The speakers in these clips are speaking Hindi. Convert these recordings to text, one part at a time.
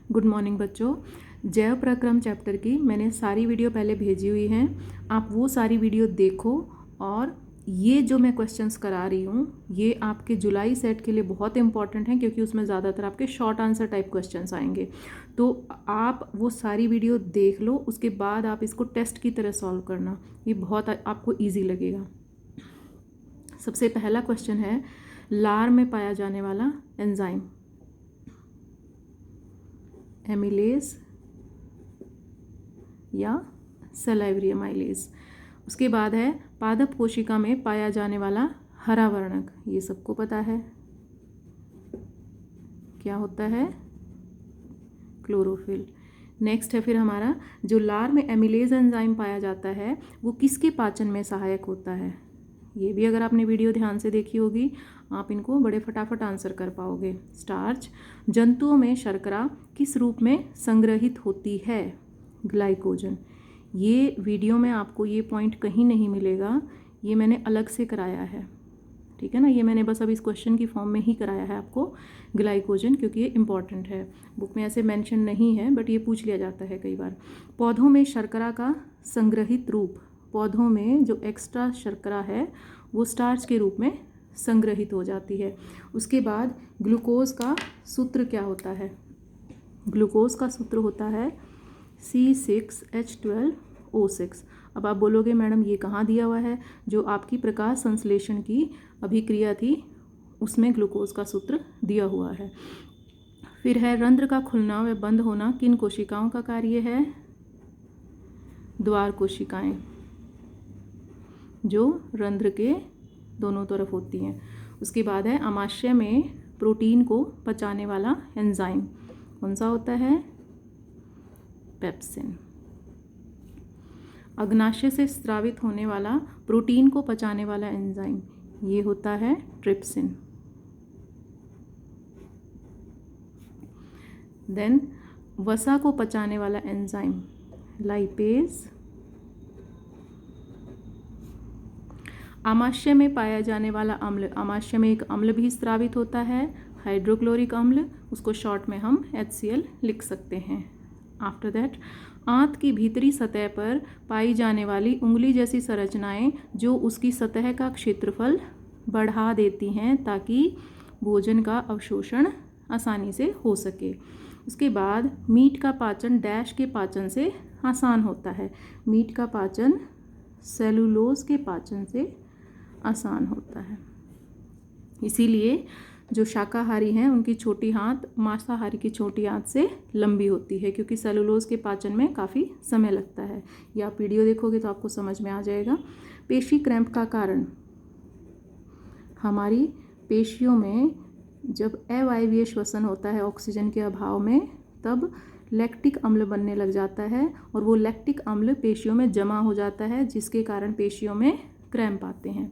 गुड मॉर्निंग बच्चों। जैव प्रक्रम चैप्टर की मैंने सारी वीडियो पहले भेजी हुई हैं। आप वो सारी वीडियो देखो और ये जो मैं क्वेश्चंस करा रही हूँ ये आपके जुलाई सेट के लिए बहुत इंपॉर्टेंट हैं, क्योंकि उसमें ज़्यादातर आपके शॉर्ट आंसर टाइप क्वेश्चंस आएंगे। तो आप वो सारी वीडियो देख लो, उसके बाद आप इसको टेस्ट की तरह सॉल्व करना, ये बहुत आपको ईजी लगेगा। सबसे पहला क्वेश्चन है, लार में पाया जाने वाला एंजाइम एमिलेज या सलाइवरी एमाइलेज। उसके बाद है पादप कोशिका में पाया जाने वाला हरा वर्णक, ये सबको पता है क्या होता है, क्लोरोफिल। नेक्स्ट है फिर हमारा, जो लार में एमिलेज एंजाइम पाया जाता है वो किसके पाचन में सहायक होता है। ये भी अगर आपने वीडियो ध्यान से देखी होगी आप इनको बड़े फटाफट आंसर कर पाओगे। स्टार्च। जंतुओं में शर्करा किस रूप में संग्रहित होती है, ग्लाइकोजन। ये वीडियो में आपको ये पॉइंट कहीं नहीं मिलेगा, ये मैंने अलग से कराया है, ठीक है ना। ये मैंने बस अब इस क्वेश्चन की फॉर्म में ही कराया है आपको ग्लाइकोजन, क्योंकि ये इंपॉर्टेंट है। बुक में ऐसे मेंशन नहीं है बट ये पूछ लिया जाता है कई बार। पौधों में शर्करा का संग्रहित रूप, पौधों में जो एक्स्ट्रा शर्करा है वो स्टार्च के रूप में संग्रहित हो जाती है। उसके बाद ग्लूकोज का सूत्र क्या होता है, ग्लूकोज का सूत्र होता है C6H12O6। अब आप बोलोगे मैडम ये कहाँ दिया हुआ है, जो आपकी प्रकाश संश्लेषण की अभिक्रिया थी उसमें ग्लूकोज का सूत्र दिया हुआ है। फिर है, रंध्र का खुलना व बंद होना किन कोशिकाओं का कार्य है, द्वार कोशिकाएं, जो रंध्र के दोनों तरफ होती हैं। उसके बाद है, आमाशय में प्रोटीन को पचाने वाला एंजाइम कौन सा होता है, पेप्सिन। अग्नाशय से स्रावित होने वाला प्रोटीन को पचाने वाला एंजाइम ये होता है ट्रिप्सिन। देन वसा को पचाने वाला एंजाइम लाइपेज। आमाशय में पाया जाने वाला अम्ल, आमाशय में एक अम्ल भी स्रावित होता है, हाइड्रोक्लोरिक अम्ल, उसको शॉर्ट में हम HCl लिख सकते हैं। आफ्टर दैट, आंत की भीतरी सतह पर पाई जाने वाली उंगली जैसी संरचनाएं जो उसकी सतह का क्षेत्रफल बढ़ा देती हैं ताकि भोजन का अवशोषण आसानी से हो सके। उसके बाद मीट का पाचन डैश के पाचन से आसान होता है, मीट का पाचन सेलुलोज के पाचन से आसान होता है। इसीलिए जो शाकाहारी हैं उनकी छोटी हाथ मांसाहारी की छोटी हाथ से लंबी होती है, क्योंकि सेलुलोज के पाचन में काफ़ी समय लगता है। या आप वीडियो देखोगे तो आपको समझ में आ जाएगा। पेशी क्रैम्प का कारण, हमारी पेशियों में जब अवायवीय श्वसन होता है ऑक्सीजन के अभाव में, तब लैक्टिक अम्ल बनने लग जाता है और वो लैक्टिक अम्ल पेशियों में जमा हो जाता है, जिसके कारण पेशियों में क्रैम्प आते हैं।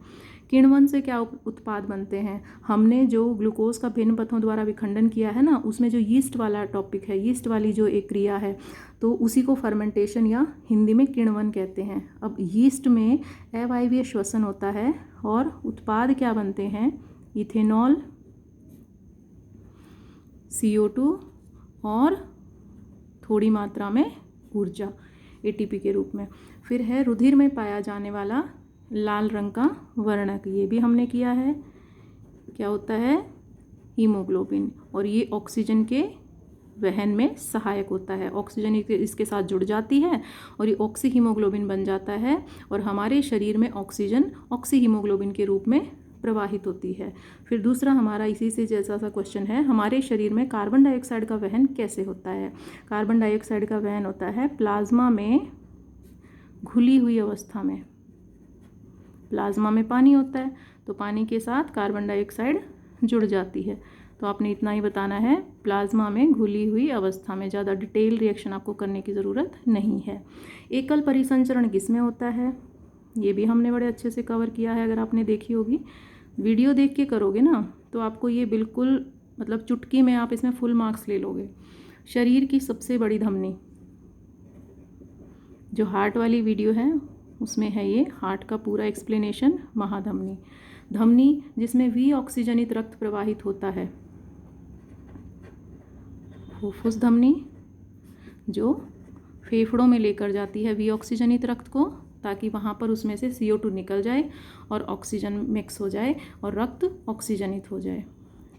किण्वन से क्या उत्पाद बनते हैं, हमने जो ग्लूकोज का भिन्न पथों द्वारा विखंडन किया है ना, उसमें जो यीस्ट वाला टॉपिक है, यीस्ट वाली जो एक क्रिया है, तो उसी को फर्मेंटेशन या हिंदी में किण्वन कहते हैं। अब यीस्ट में अवायवीय श्वसन होता है और उत्पाद क्या बनते हैं, इथेनॉल, CO2 और थोड़ी मात्रा में ऊर्जा ATP के रूप में। फिर है, रुधिर में पाया जाने वाला लाल रंग का वर्णक, ये भी हमने किया है, क्या होता है, हीमोग्लोबिन, और ये ऑक्सीजन के वहन में सहायक होता है। ऑक्सीजन इसके साथ जुड़ जाती है और ये ऑक्सी हीमोग्लोबिन बन जाता है और हमारे शरीर में ऑक्सीजन ऑक्सी हीमोग्लोबिन के रूप में प्रवाहित होती है। फिर दूसरा हमारा इसी से जैसा सा क्वेश्चन है, हमारे शरीर में कार्बन डाइऑक्साइड का वहन कैसे होता है। कार्बन डाइऑक्साइड का वहन होता है प्लाज्मा में घुली हुई अवस्था में। प्लाज्मा में पानी होता है तो पानी के साथ कार्बन डाइऑक्साइड जुड़ जाती है, तो आपने इतना ही बताना है, प्लाज्मा में घुली हुई अवस्था में। ज़्यादा डिटेल रिएक्शन आपको करने की ज़रूरत नहीं है। एकल परिसंचरण किस में होता है, ये भी हमने बड़े अच्छे से कवर किया है, अगर आपने देखी होगी। वीडियो देख के करोगे ना तो आपको ये बिल्कुल मतलब चुटकी में आप इसमें फुल मार्क्स ले लोगे। शरीर की सबसे बड़ी धमनी, जो हार्ट वाली वीडियो है उसमें है ये हार्ट का पूरा एक्सप्लेनेशन, महाधमनी। धमनी जिसमें V ऑक्सीजनित रक्त प्रवाहित होता है, फुफ्फुस धमनी जो फेफड़ों में लेकर जाती है विऑक्सीजनित रक्त को, ताकि वहाँ पर उसमें से CO2 निकल जाए और ऑक्सीजन मिक्स हो जाए और रक्त ऑक्सीजनित हो जाए।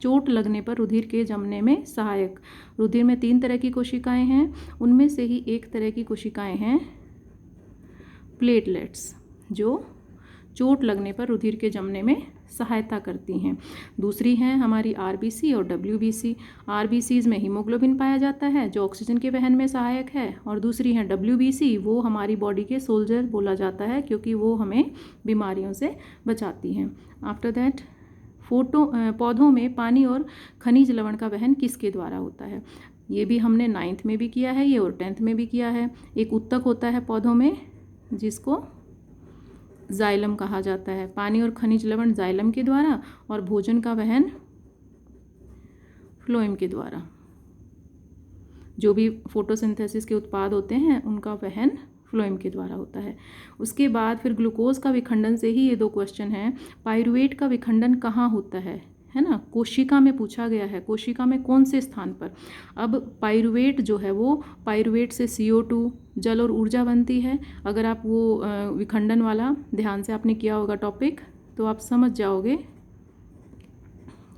चोट लगने पर रुधिर के जमने में सहायक। रुधिर में 3 तरह की कोशिकाएं हैं, उनमें से ही एक तरह की कोशिकाएं हैं प्लेटलेट्स, जो चोट लगने पर रुधिर के जमने में सहायता करती हैं। दूसरी हैं हमारी RBC और WBC। RBCs में हीमोग्लोबिन पाया जाता है जो ऑक्सीजन के वहन में सहायक है, और दूसरी हैं WBC, वो हमारी बॉडी के सोल्जर बोला जाता है क्योंकि वो हमें बीमारियों से बचाती हैं। आफ्टर दैट पौधों में पानी और खनिज लवण का वहन किसके द्वारा होता है? ये भी हमने 9th में भी किया है ये, और 10th में भी किया है। एक उत्तक होता है पौधों में जिसको जाइलम कहा जाता है। पानी और खनिज लवण जाइलम के द्वारा और भोजन का वहन फ्लोएम के द्वारा। जो भी फोटोसिंथेसिस के उत्पाद होते हैं उनका वहन फ्लोएम के द्वारा होता है। उसके बाद फिर ग्लूकोज का विखंडन से ही ये 2 क्वेश्चन हैं। पाइरुवेट का विखंडन कहाँ होता है ना? कोशिका में पूछा गया है, कोशिका में कौन से स्थान पर। अब पाइरुवेट जो है वो पाइरुवेट से CO2 जल और ऊर्जा बनती है। अगर आप वो विखंडन वाला ध्यान से आपने किया होगा टॉपिक तो आप समझ जाओगे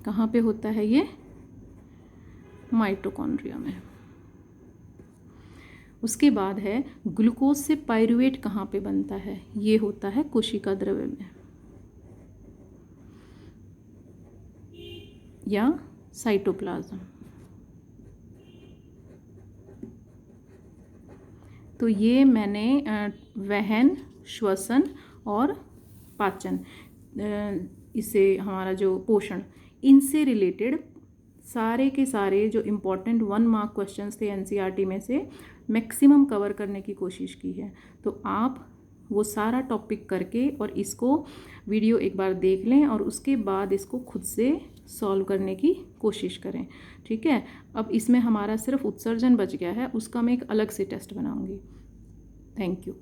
कहाँ पे होता है ये, माइटोकॉन्ड्रिया में। उसके बाद है ग्लूकोज से पाइरुवेट कहाँ पे बनता है? ये होता है कोशिका द्रव्य में या साइटोप्लाज्म। तो ये मैंने वहन, श्वसन और पाचन, इससे हमारा जो पोषण, इनसे रिलेटेड सारे के सारे जो इम्पोर्टेंट 1 मार्क क्वेश्चंस थे NCERT में से मैक्सिमम कवर करने की कोशिश की है। तो आप वो सारा टॉपिक करके और इसको वीडियो एक बार देख लें और उसके बाद इसको खुद से सॉल्व करने की कोशिश करें, ठीक है। अब इसमें हमारा सिर्फ उत्सर्जन बच गया है, उसका मैं एक अलग से टेस्ट बनाऊंगी। Thank you.